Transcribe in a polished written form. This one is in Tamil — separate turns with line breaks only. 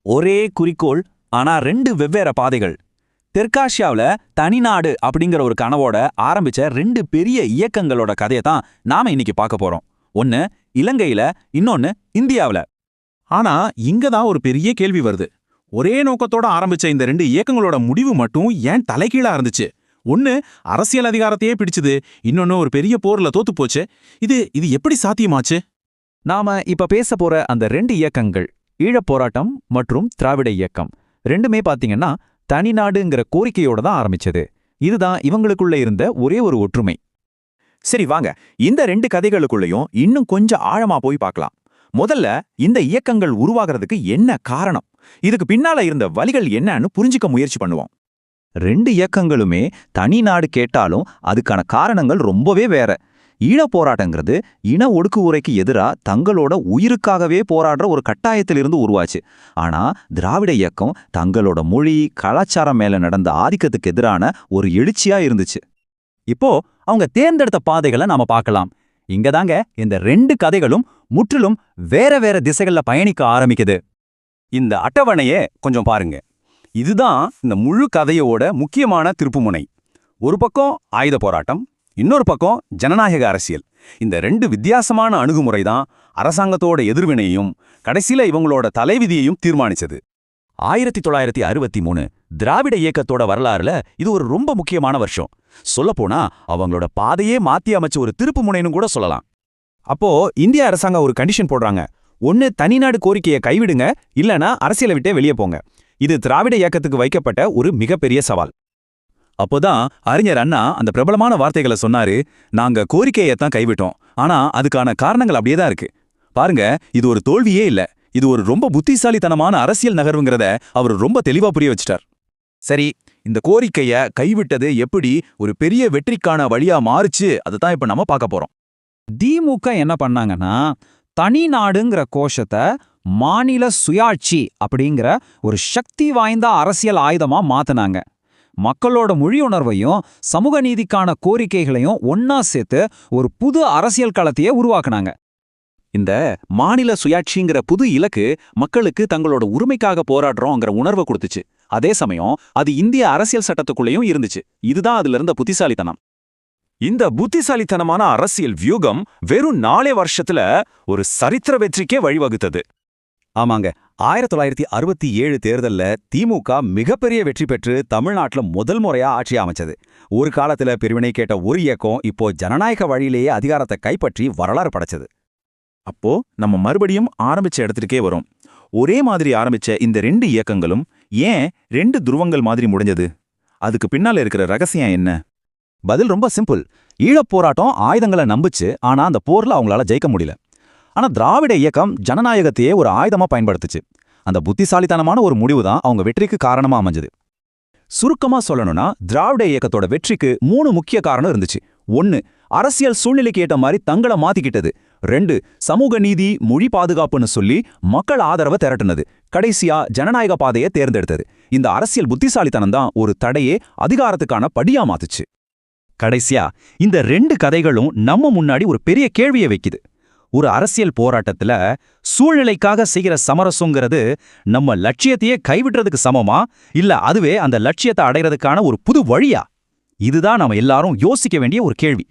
ஒரே குறிக்கோள், ஆனா ரெண்டு வெவ்வேறு பாதைகள். தெற்காசியாவுல தனிநாடு அப்படிங்கிற ஒரு கனவோட ஆரம்பிச்ச ரெண்டு பெரிய இயக்கங்களோட கதையை தான் நாம இன்னைக்கு பார்க்க போறோம். ஒன்னு இலங்கையில, இன்னொன்னு இந்தியாவுல.
ஆனா இங்க தான் ஒரு பெரிய கேள்வி வருது. ஒரே நோக்கத்தோட ஆரம்பிச்ச இந்த ரெண்டு இயக்கங்களோட முடிவு மட்டும் ஏன் தலைகீழா இருந்துச்சு? ஒன்னு அரசியல் அதிகாரத்தையே பிடிச்சது, இன்னொன்னு ஒரு பெரிய போர்ல தோத்து போச்சு. இது எப்படி சாத்தியமாச்சு?
நாம இப்ப பேச போற அந்த ரெண்டு இயக்கங்கள், ஈழப் போராட்டம் மற்றும் திராவிட இயக்கம், ரெண்டுமே பாத்தீங்கன்னா தனிநாடுங்கிற கோரிக்கையோட தான் ஆரம்பிச்சது. இதுதான் இவங்களுக்குள்ள இருந்த ஒரே ஒரு ஒற்றுமை.
சரி வாங்க, இந்த ரெண்டு கதைகளுக்குள்ளயும் இன்னும் கொஞ்சம் ஆழமா போய் பார்க்கலாம். முதல்ல இந்த இயக்கங்கள் உருவாகிறதுக்கு என்ன காரணம், இதுக்கு பின்னால இருந்த வழிகள் என்னன்னு புரிஞ்சுக்க முயற்சி பண்ணுவோம்.
ரெண்டு இயக்கங்களுமே தனி நாடு கேட்டாலும் அதுக்கான காரணங்கள் ரொம்பவே வேற. ஈழப் போராட்டங்கிறது இன ஒடுக்குமுறைக்கு எதிரா தங்களோட உயிருக்காகவே போராடுற ஒரு கட்டாயத்திலிருந்து உருவாச்சு. ஆனா திராவிட இயக்கம் தங்களோட மொழி கலாச்சாரம் மேல நடந்த ஆதிக்கத்துக்கு எதிரான ஒரு எழுச்சியா இருந்துச்சு.
இப்போ அவங்க தேர்ந்தெடுத்த பாதைகளை நாம பார்க்கலாம். இங்கதாங்க இந்த ரெண்டு கதைகளும் முற்றிலும் வேற வேற திசைகள்ல பயணிக்க ஆரம்பிக்குது. இந்த அட்டவணையே கொஞ்சம் பாருங்க. இதுதான் இந்த முழு கதையோட முக்கியமான திருப்புமுனை. ஒரு பக்கம் ஆயுத போராட்டம், இன்னொரு பக்கம் ஜனநாயக அரசியல். இந்த ரெண்டு வித்தியாசமான அணுகுமுறை தான் அரசாங்கத்தோட எதிர்வினையையும் கடைசியில இவங்களோட தலைவிதியையும் தீர்மானிச்சது. 1963 திராவிட இயக்கத்தோட வரலாறுல இது ஒரு ரொம்ப முக்கியமான வருஷம். சொல்லப்போனா அவங்களோட பாதையே மாத்தி அமைச்ச ஒரு திருப்பு முனைன்னு கூட சொல்லலாம்.
அப்போ இந்திய அரசாங்கம் ஒரு கண்டிஷன் போடுறாங்க. ஒன்னு தனிநாடு கோரிக்கையை கைவிடுங்க, இல்லனா அரசியலை விட்டே வெளியே போங்க. இது திராவிட இயக்கத்துக்கு வைக்கப்பட்ட ஒரு மிகப்பெரிய சவால்.
அப்போதான் அறிஞர் அண்ணா அந்த பிரபலமான வார்த்தைகளை சொன்னாரு. நாங்க கோரிக்கையைத்தான் கைவிட்டோம், ஆனா அதுக்கான காரணங்கள் அப்படியே தான் இருக்கு. பாருங்க, இது ஒரு தோல்வியே இல்ல, இது ஒரு ரொம்ப புத்திசாலித்தனமான அரசியல் நகர்வுங்கிறத அவர் ரொம்ப தெளிவா புரிய வச்சிட்டார்.
சரி, இந்த கோரிக்கைய கைவிட்டது எப்படி ஒரு பெரிய வெற்றிக்கான வழியா மாறுச்சு, அதுதான் இப்ப நம்ம பார்க்க போறோம்.
திமுக என்ன பண்ணாங்கன்னா, தனி நாடுங்கிற கோஷத்தை மாநில சுயாட்சி அப்படிங்கிற ஒரு சக்தி வாய்ந்த அரசியல் ஆயுதமா மாத்தினாங்க. மக்களோட மொழி உணர்வையும் சமூக நீதிக்கான கோரிக்கைகளையும் ஒன்னா சேர்த்து ஒரு புது அரசியல் களத்தையே உருவாக்குனாங்க.
இந்த மாநில சுயாட்சிங்கிற புது இலக்கு மக்களுக்கு தங்களோட உரிமைக்காக போராடுறோங்கிற உணர்வை கொடுத்துச்சு. அதே சமயம் அது இந்திய அரசியல் சட்டத்துக்குள்ளேயும் இருந்துச்சு. இதுதான் அதுல இருந்த புத்திசாலித்தனம்.
இந்த புத்திசாலித்தனமான அரசியல் வியூகம் வெறும் 4 வருஷத்துல ஒரு சரித்திர வெற்றிக்கே வழிவகுத்தது.
ஆமாங்க, 1967 தேர்தல்ல திமுக மிகப்பெரிய வெற்றி பெற்று தமிழ்நாட்டுல முதல் முறையா ஆட்சி அமைச்சது. ஒரு காலத்துல பிரிவினை கேட்ட ஒரு இயக்கம் இப்போ ஜனநாயக வழியிலேயே அதிகாரத்தை கைப்பற்றி வரலாறு படைச்சது.
அப்போ நம்ம மறுபடியும் ஆரம்பிச்ச இடத்துக்கே வரும். ஒரே மாதிரி ஆரம்பிச்ச இந்த ரெண்டு இயக்கங்களும் ஏன் ரெண்டு துருவங்கள் மாதிரி முடிஞ்சது? அதுக்கு பின்னால இருக்கிற ரகசியம் என்ன?
பதில் ரொம்ப சிம்பிள். ஈழப் போராட்டம் ஆயுதங்களை நம்புச்சு, ஆனா அந்த போர்ல அவங்களால ஜெயிக்க முடியல. ஆனா திராவிட இயக்கம் ஜனநாயகத்தையே ஒரு ஆயுதமா பயன்படுத்துச்சு. அந்த புத்திசாலித்தனமான ஒரு முடிவு தான் அவங்க வெற்றிக்கு காரணமா அமைஞ்சது. சுருக்கமா சொல்லணும்னா, திராவிட இயக்கத்தோட வெற்றிக்கு 3 முக்கிய காரணம் இருந்துச்சு. 1, அரசியல் சூழ்நிலைக்கு ஏற்ற மாதிரி தங்களை மாத்திக்கிட்டது. 2, சமூக நீதி மொழி பாதுகாப்புன்னு சொல்லி மக்கள் ஆதரவை திரட்டுனது. கடைசியா ஜனநாயக பாதையை தேர்ந்தெடுத்தது. இந்த அரசியல் புத்திசாலித்தனம் தான் ஒரு தடையே அதிகாரத்துக்கான படியா மாத்துச்சு. கடைசியா இந்த ரெண்டு கதைகளும் நம்ம முன்னாடி ஒரு பெரிய கேள்வியை வைக்குது. ஒரு அரசியல் போராட்டத்துல சூழ்நிலைக்காக செய்கிற சமரசங்கிறது நம்ம லட்சியத்தையே கைவிடுறதுக்கு சமமா, இல்ல அதுவே அந்த லட்சியத்தை அடைகிறதுக்கான ஒரு புது வழியா? இதுதான் நாம எல்லாரும் யோசிக்க வேண்டிய ஒரு கேள்வி.